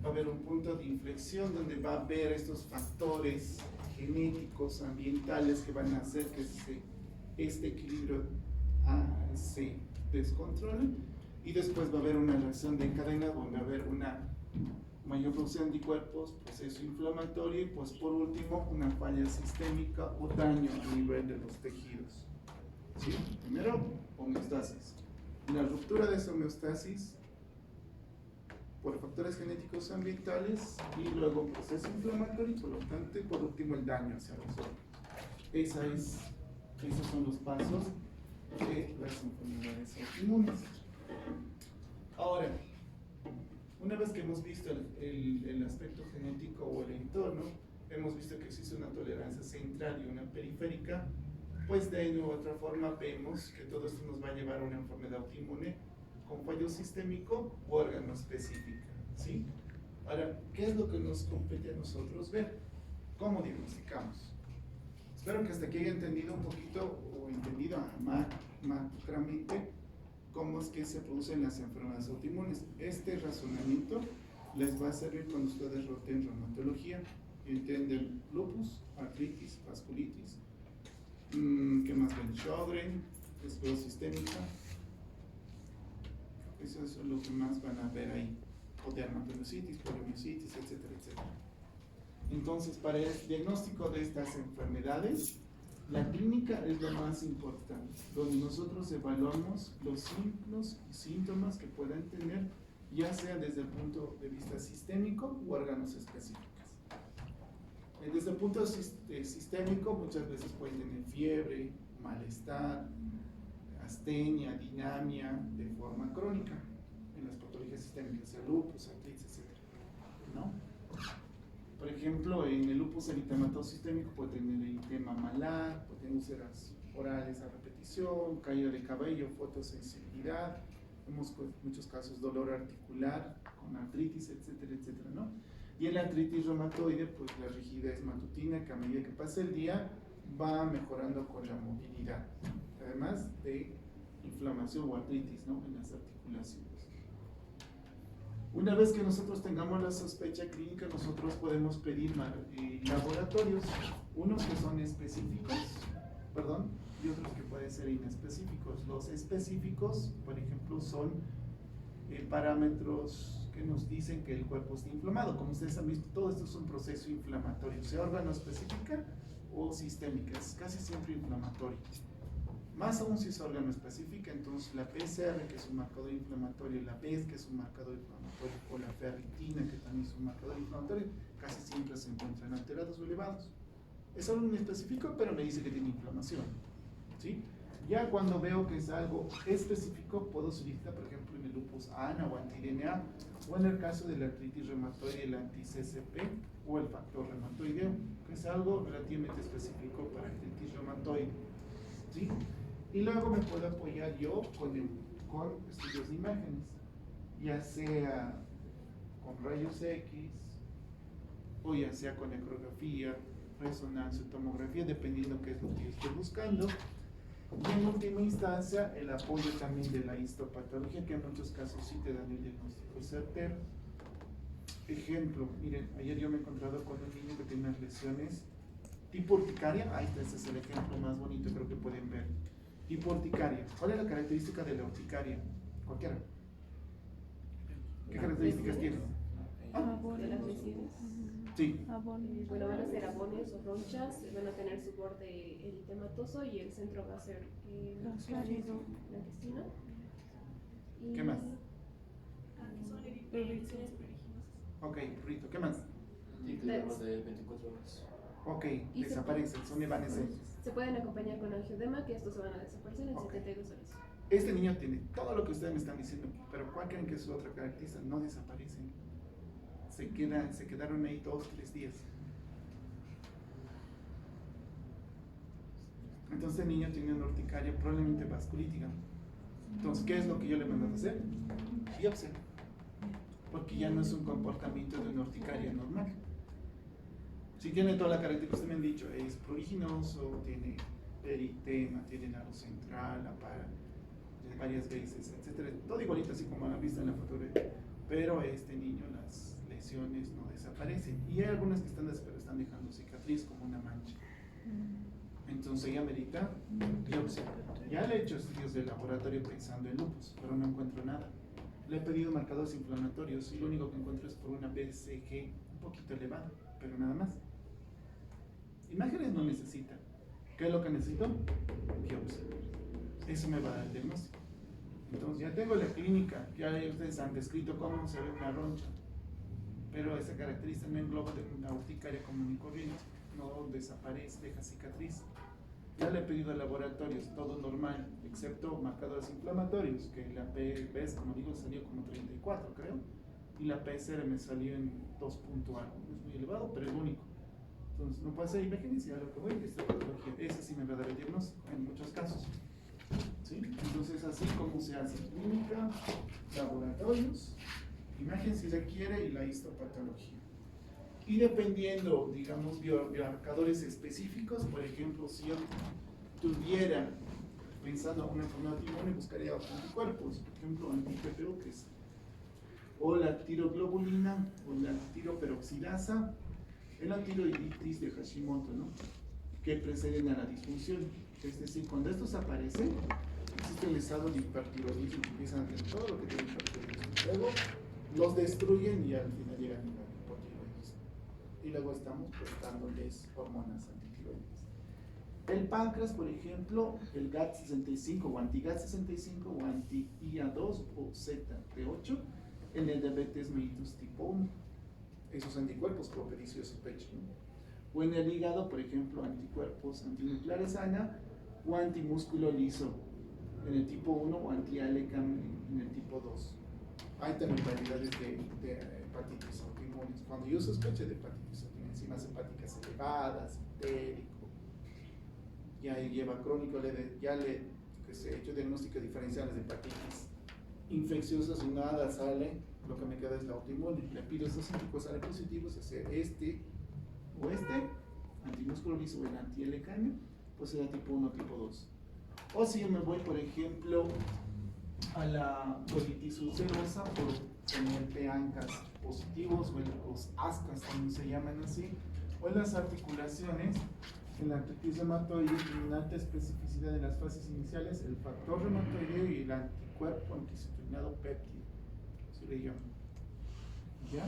Va a haber un punto de inflexión donde va a haber estos factores genéticos, ambientales que van a hacer que este equilibrio se descontrole y después va a haber una reacción de cadena donde va a haber una mayor producción de anticuerpos, proceso inflamatorio y pues por último una falla sistémica o daño a nivel de los tejidos. ¿Sí? Primero, homeostasis. La ruptura de esa homeostasis por factores genéticos ambientales y luego proceso inflamatorio y por lo tanto por último el daño hacia los órganos. Esos son los pasos de las enfermedades autoinmunes. Ahora, una vez que hemos visto el aspecto genético o el entorno, hemos visto que existe una tolerancia central y una periférica, pues de una u otra forma vemos que todo esto nos va a llevar a una enfermedad autoinmune con fallo sistémico u órgano específico, ¿sí? Ahora, ¿qué es lo que nos compete a nosotros ver? ¿Cómo diagnosticamos? Espero que hasta aquí haya entendido un poquito o entendido macramente cómo es que se producen las enfermedades autoinmunes. Este razonamiento les va a servir cuando ustedes roten reumatología, entienden lupus, artritis, vasculitis, ¿qué más ven? Sjögren, esclerosis sistémica. Eso es lo que más van a ver ahí. O dermatomiositis, poliomiositis, etcétera, etcétera. Entonces, para el diagnóstico de estas enfermedades, la clínica es lo más importante, donde nosotros evaluamos los signos y síntomas que puedan tener, ya sea desde el punto de vista sistémico u órganos específicos. Desde el punto sistémico, muchas veces pueden tener fiebre, malestar, astenia, dinamia de forma crónica en las patologías sistémicas, el lupus, artritis, etc. ¿No? Por ejemplo, en el lupus eritematoso sistémico puede tener eritema malar, puede tener úlceras orales a repetición, caída de cabello, fotosensibilidad, vemos muchos casos dolor articular con artritis, etcétera, etcétera, ¿no? Y en la artritis reumatoide, pues la rigidez matutina, que a medida que pasa el día va mejorando con la movilidad, además de inflamación o artritis, ¿no?, en las articulaciones. Una vez que nosotros tengamos la sospecha clínica, nosotros podemos pedir laboratorios, unos que son específicos, y otros que pueden ser inespecíficos. Los específicos, por ejemplo, son parámetros que nos dicen que el cuerpo está inflamado. Como ustedes han visto, todo esto es un proceso inflamatorio, sea órgano específica o sistémica, es casi siempre inflamatorio. Más aún si es órgano específica, entonces la PCR, que es un marcador inflamatorio, la PES, que es un marcador inflamatorio, o la ferritina, que también es un marcador inflamatorio, casi siempre se encuentran alterados o elevados. Es algo inespecífico, pero me dice que tiene inflamación, ¿sí? Ya cuando veo que es algo específico, puedo solicitar, por ejemplo, en el lupus ANA o anti-DNA, o en el caso de la artritis reumatoide, el anti-CCP o el factor reumatoideo, que es algo relativamente específico para artritis reumatoide, ¿sí? Y luego me puedo apoyar yo con estudios de imágenes, ya sea con rayos X, o ya sea con ecografía, resonancia, tomografía, dependiendo qué es lo que yo estoy buscando. Y en última instancia, el apoyo también de la histopatología, que en muchos casos sí te dan el diagnóstico certero. Ejemplo, miren, ayer yo me he encontrado con un niño que tiene unas lesiones tipo urticaria. Ahí está, este es el ejemplo más bonito, creo que pueden ver. Tipo urticaria. ¿Cuál es la característica de la urticaria? Cualquiera. ¿Qué características tiene? De las lesiones. Sí. Bueno, van a ser abones o ronchas, van a tener su borde eritematoso y el centro va a ser blanquecino. ¿Qué más? Son erupciones pruriginosas. Ok, Rito, ¿qué más? Y que tenemos de 24 horas. Ok, Y desaparecen, son evanescentes. Se pueden acompañar con angioedema, que estos se van a desaparecer en 72 horas. Este niño tiene todo lo que ustedes me están diciendo, pero ¿cuál creen que es su otra característica? No desaparecen. Se quedaron ahí 2-3 días. Entonces el niño tiene una urticaria probablemente vasculítica. Entonces, ¿qué es lo que yo le mando a hacer? Biopsia. Porque ya no es un comportamiento de una urticaria normal. Si tiene toda la característica que ustedes me han dicho, es pruriginoso, tiene eritema, tiene nado central, varias veces, etcétera, todo igualito así como han visto en la fotografía. Pero este niño, las lesiones no desaparecen. Y hay algunas que están dejando cicatriz como una mancha. Entonces ella merita biopsia. Ya le he hecho estudios de laboratorio pensando en lupus, pero no encuentro nada. Le he pedido marcadores inflamatorios y lo único que encuentro es por una BCG un poquito elevada, pero nada más. Imágenes no necesita. ¿Qué es lo que necesito? Biopsia. Eso me va a dar el diagnóstico. Entonces ya tengo la clínica, ya ustedes han descrito cómo se ve una roncha, pero esa característica no engloba de una urticaria común y corriente, no desaparece, deja cicatriz. Ya le he pedido a laboratorios, todo normal, excepto marcadores inflamatorios, que la PES, como digo, salió como 34, creo, y la PCR me salió en 2 punto algo, no es muy elevado, pero es único. Entonces no puede ser imágenes y a lo que voy es patología. Esa sí me va a dar el diagnóstico en muchos casos. ¿Sí? Entonces así como se hace clínica, laboratorios, imagen si se quiere y la histopatología. Y dependiendo, digamos, biomarcadores específicos, por ejemplo, si yo tuviera, pensando en una enfermedad autoinmune, buscaría anticuerpos, por ejemplo, anti-PPO3, o la tiroglobulina, o la tiroperoxidasa, la tiroiditis de Hashimoto, ¿no?, que preceden a la disfunción. Es decir, cuando estos aparecen, produzca el estado de hipertiroidismo, empiezan a tener todo lo que tiene hipertiroidismo. Luego los destruyen y al final llegan al hipotiroidismo. Y luego estamos pues dándoles hormonas antitiroides. El páncreas, por ejemplo, el GAT65 o anti-GAT65 o anti-IA2 o ZT8 en el diabetes mellitus tipo 1. Esos anticuerpos propedicio sospecho, ¿no? O en el hígado, por ejemplo, anticuerpos antinucleares ANA o antimúsculo liso en el tipo 1 o anti-ALECAM en el tipo 2. Hay también variedades de hepatitis autoinmunes. Cuando yo sospecho de hepatitis autoinmune, enzimas hepáticas elevadas, entérico, ya lleva crónico, que se ha hecho diagnóstico diferenciales de hepatitis infecciosas y nada sale, lo que me queda es la autoinmune. Le pido estos anticuerpos salen positivos, hacer este o este, antimúsculo liso o el anti-LCAM, pues será tipo 1 tipo 2. O si yo me voy, por ejemplo, a la colitis ulcerosa por tener PANCAS positivos, o los ASCAS también se llaman así, o en las articulaciones, en la artritis reumatoide, en una alta especificidad de las fases iniciales, el factor reumatoideo y el anticuerpo anticitrinado péptido, así le llaman. ¿Ya?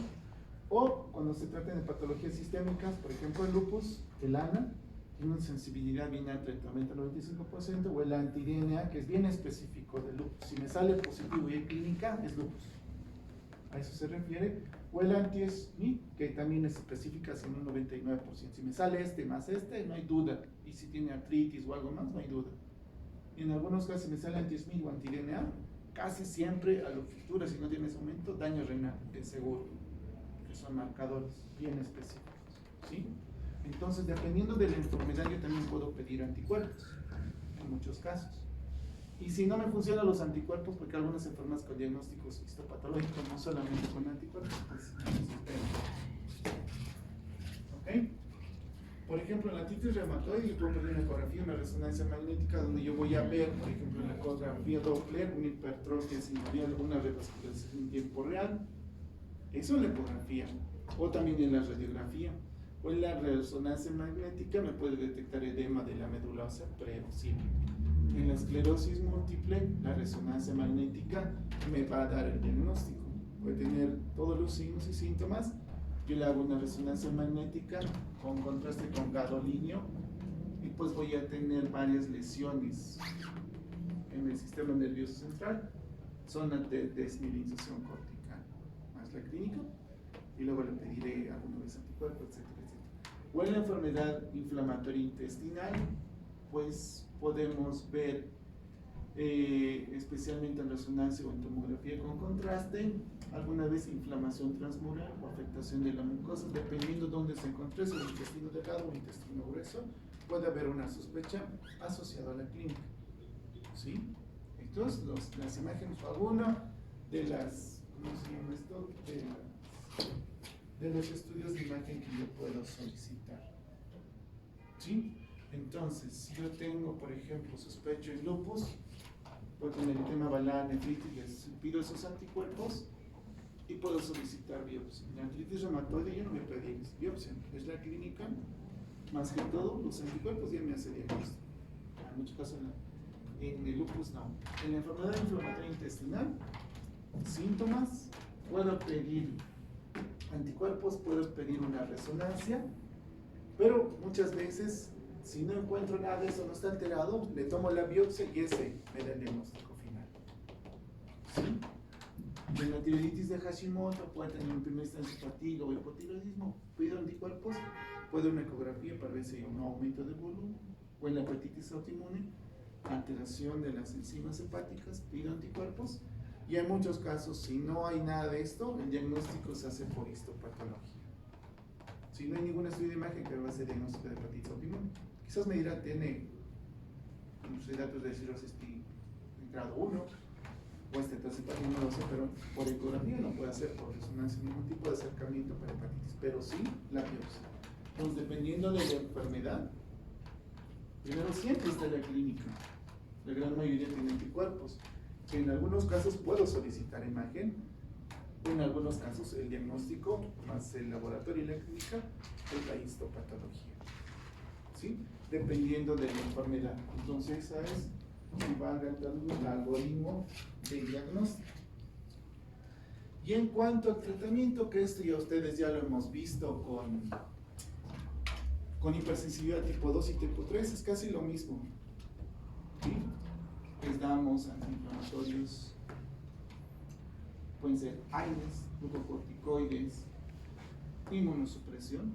O cuando se trata de patologías sistémicas, por ejemplo el lupus, el ANA, tiene una sensibilidad bien alta, entre el 95%, o el anti-DNA, que es bien específico del lupus. Si me sale positivo y es clínica, es lupus. A eso se refiere. O el anti-SMI, que también es específica, en un 99%. Si me sale este más este, no hay duda. Y si tiene artritis o algo más, no hay duda. Y en algunos casos, si me sale anti-SMI o anti-DNA, casi siempre a lo futuro, si no tiene ese momento, daño renal, es seguro. Que son marcadores bien específicos. ¿Sí? Entonces, dependiendo de la enfermedad, yo también puedo pedir anticuerpos, en muchos casos. Y si no me funcionan los anticuerpos, porque algunas enfermedades con diagnósticos histopatológicos, no solamente con anticuerpos, pues ¿ok? Por ejemplo, en la artritis reumatoide, yo puedo pedir una ecografía, una resonancia magnética, donde yo voy a ver, por ejemplo, en la ecografía Doppler, una hipertrofia sinovial, una revascularización en tiempo real. Eso es la ecografía. O también en la radiografía. O en la resonancia magnética me puede detectar edema de la médula ósea pre o simple. En la esclerosis múltiple, la resonancia magnética me va a dar el diagnóstico. Puede tener todos los signos y síntomas. Yo le hago una resonancia magnética con contraste con gadolíneo y pues voy a tener varias lesiones en el sistema nervioso central, zona de desmielinización cortical, más la clínica, y luego le pediré alguna vez anticuerpos, etcétera, etcétera. O en la enfermedad inflamatoria intestinal, pues podemos ver, especialmente en resonancia o en tomografía con contraste, alguna vez inflamación transmural o afectación de la mucosa, dependiendo de dónde se encuentre, si el intestino delgado o el intestino grueso, puede haber una sospecha asociada a la clínica. ¿Sí? Entonces, las imágenes, alguna de las, ¿cómo se llama esto? De los estudios de imagen que yo puedo solicitar. ¿Sí? Entonces, si yo tengo, por ejemplo, sospecho en lupus, puedo tener el tema balar, nefritis, les pido esos anticuerpos y puedo solicitar biopsia. En la artritis reumatoide yo no me pedí biopsia, es la clínica, más que todo, los anticuerpos ya me hace diagnóstico. En muchos casos en el lupus no. En la enfermedad inflamatoria intestinal, síntomas, puedo pedir anticuerpos, puedo pedir una resonancia, pero muchas veces, si no encuentro nada de eso, no está alterado, le tomo la biopsia y ese me da el diagnóstico final. ¿Sí? En la tiroiditis de Hashimoto puede tener en primera instancia fatiga o hipotiroidismo, pido anticuerpos, puedo una ecografía para ver si hay un aumento de volumen, o en la hepatitis autoinmune, alteración de las enzimas hepáticas, pido anticuerpos, y en muchos casos, si no hay nada de esto, el diagnóstico se hace por histopatología. Si no hay ningún estudio de imagen que va a hacer diagnóstico de hepatitis autoinmune, quizás me dirá, tiene datos de cirrosis en grado 1, o esteatosis hepática, no lo sé, pero por ecografía no puede hacer, por resonancia, ningún tipo de acercamiento para hepatitis, pero sí la biopsia. Entonces, dependiendo de la enfermedad, primero siempre está en la clínica, la gran mayoría tiene anticuerpos. En algunos casos puedo solicitar imagen, en algunos casos el diagnóstico más el laboratorio y la clínica es la histopatología, ¿sí? Dependiendo de la enfermedad. Entonces esa es y valga el algoritmo de diagnóstico. Y en cuanto al tratamiento, que esto ya ustedes ya lo hemos visto con hipersensibilidad tipo 2 y tipo 3, es casi lo mismo. ¿Sí? Les damos antiinflamatorios, pueden ser AINES, glucocorticoides, inmunosupresión,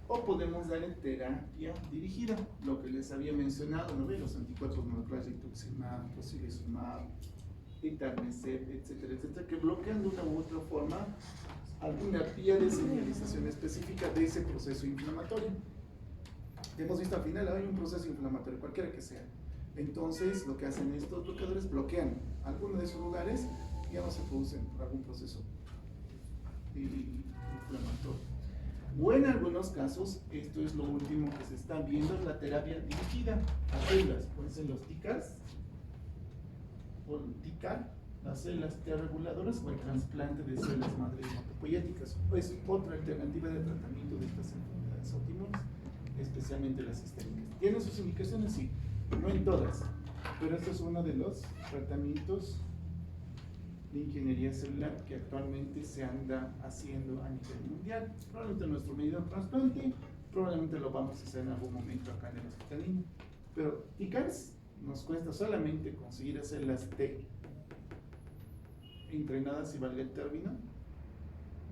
o podemos darle terapia dirigida, lo que les había mencionado, ¿no? Los anticuerpos monoclonales, rituximab, tocilizumab, etanercept, etcétera, etcétera, que bloquean de una u otra forma alguna vía de señalización específica de ese proceso inflamatorio. Hemos visto al final, hay un proceso inflamatorio, cualquiera que sea. Entonces, lo que hacen estos bloqueadores, bloquean algunos de esos lugares y ya no se producen algún proceso inflamatorio. O en algunos casos, esto es lo último que se está viendo, es la terapia dirigida a células, pueden ser los TICARs, o el TICAR, las células T reguladoras, o el trasplante de células madre hematopoyéticas. Es otra alternativa de tratamiento de estas enfermedades autoinmunes, especialmente las sistémicas. ¿Tienen sus indicaciones? Sí, no en todas, pero este es uno de los tratamientos de ingeniería celular que actualmente se anda haciendo a nivel mundial. Probablemente nuestro medio de trasplante, probablemente lo vamos a hacer en algún momento acá en el Hospital Niño. Pero TICARs nos cuesta solamente conseguir hacer las T entrenadas, si valga el término,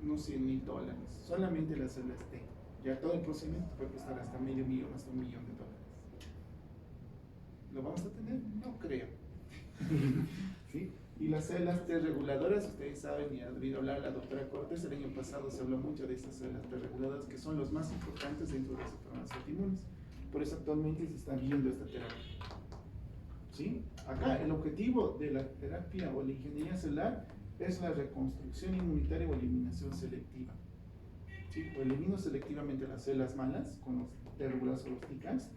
unos $100,000, solamente las células T. Ya todo el procedimiento puede costar hasta $500,000, hasta $1 millón. ¿Lo vamos a tener? No creo. ¿Sí? Y las células T reguladoras, ustedes saben, y ha debido hablar la doctora Cortés, el año pasado se habló mucho de estas células T reguladoras, que son los más importantes dentro de las enfermedades autoinmunes. Por eso actualmente se está viendo esta terapia. ¿Sí? Acá el objetivo de la terapia o la ingeniería celular es la reconstrucción inmunitaria o eliminación selectiva. ¿Sí? O elimino selectivamente las células malas con los T regulados o los TICARs,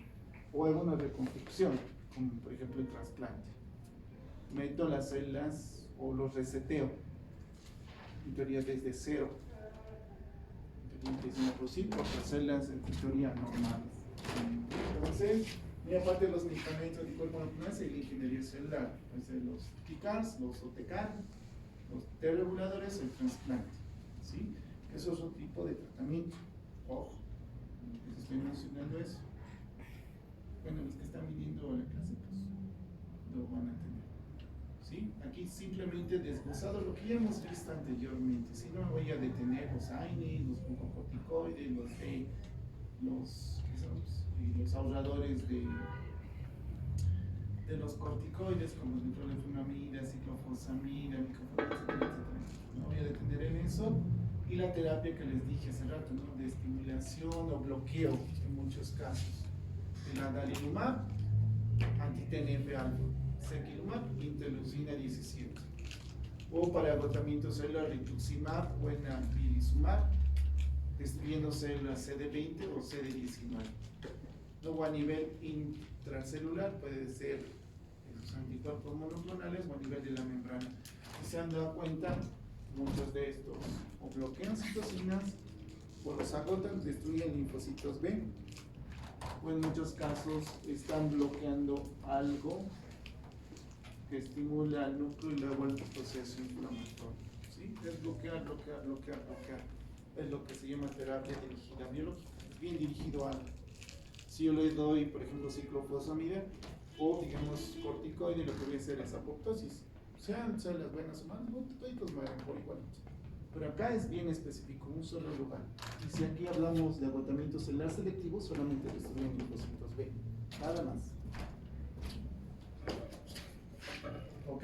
o hago una reconstrucción, como por ejemplo el trasplante. Meto las células o los reseteo, en teoría desde cero. En teoría empiezan a producir otras células en teoría normales. Entonces, y aparte de los medicamentos anticuerpos hay la ingeniería celular, los TICARs, los OTCAR, los T reguladores, el trasplante. ¿Sí? Eso es otro tipo de tratamiento. Ojo, les estoy mencionando eso. Bueno, los que están viniendo a la clase, pues lo van a entender. ¿Sí? Aquí simplemente desglosado lo que ya hemos visto anteriormente. Si no me voy a detener los AINES, los glucocorticoides, los ahorradores de los corticoides, como el nitrolenfuramida, ciclofosfamida, micofosfamida, etcétera. No voy a detener en eso. Y la terapia que les dije hace rato, ¿no? De estimulación o bloqueo en muchos casos. El adalimumab, anti-TNF-alfa, sequilumab, interleucina 17. O para agotamiento celular, rituximab o enabilizumab, destruyendo células CD20 o CD19. Luego a nivel intracelular puede ser los anticuerpos monoclonales o a nivel de la membrana. Si se han dado cuenta, muchos de estos o bloquean citocinas o los agotan, destruyen linfocitos B, o en muchos casos están bloqueando algo que estimula al núcleo y luego el proceso inflamatorio. ¿Sí? Es bloquear. Es lo que se llama terapia dirigida biológica. Es bien dirigido a algo. Si yo le doy, por ejemplo, ciclofosfamida o, digamos, corticoide, lo que voy a hacer es apoptosis. Sean las buenas o malas, todos mueren por igual. Pero acá es bien específico, un solo lugar. Y si aquí hablamos de agotamiento celular selectivo, solamente destruyen linfocitos B. Nada más. ¿Ok?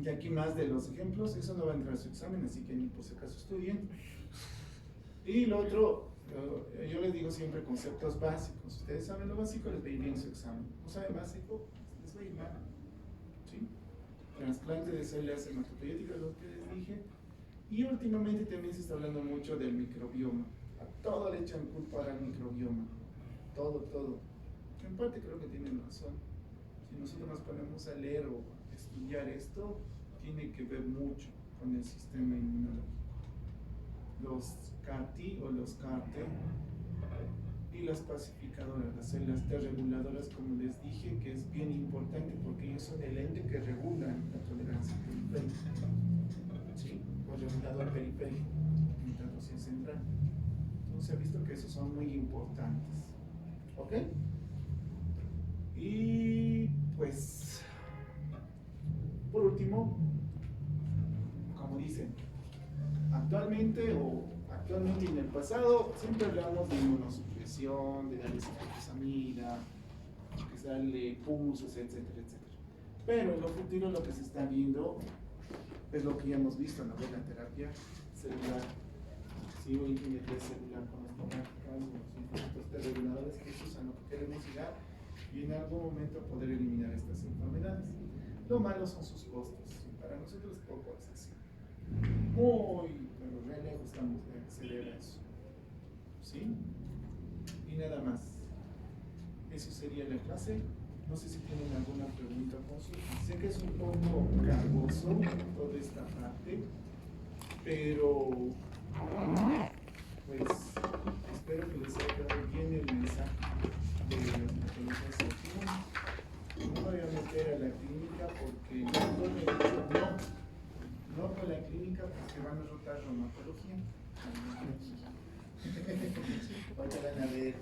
Y aquí más de los ejemplos, eso no va a entrar a su examen, así que ni por si acaso estudien. Y lo otro, yo les digo siempre conceptos básicos. Ustedes saben lo básico, les va a ir bien su examen. ¿No saben básico? Les va a ir mal. ¿Sí? Trasplante de células hematopoyéticas, lo que les dije. Y últimamente también se está hablando mucho del microbioma. A todo le echan culpa al microbioma. Todo. En parte creo que tienen razón. Si nosotros nos ponemos a leer o a estudiar esto, tiene que ver mucho con el sistema inmunológico. Los CAR-T o los CAR-T y las pacificadoras, las células T reguladoras, como les dije, que es bien importante porque ellos son el ente que regula la tolerancia periférica, ¿sí? O regulador periférico, intradosis central. Entonces, se ha visto que esos son muy importantes. ¿Ok? Y pues, por último, como dicen, actualmente y en el pasado siempre hablamos de inmunosupresión, de darle ciclosamida, de darle pulsos, etcétera, etcétera. Pero en lo futuro lo que se está viendo es lo que ya hemos visto en la buena terapia celular, sí, o ingeniería celular con las temáticas, los instrumentos reguladores, que eso es a lo que queremos llegar y en algún momento poder eliminar estas enfermedades. Lo malo son sus costos, y para nosotros poco accesible. Muy, pero re lejos estamos de acceder a eso. ¿Sí? Y nada más. Eso sería la clase. No sé si tienen alguna pregunta, consulta. Sé que es un poco cargoso toda esta parte, pero pues espero que les haya quedado bien el mensaje de las patologías autónomas. No me voy a meter a la clínica porque no con la clínica porque van a rotar reumatología. Ahorita van a ver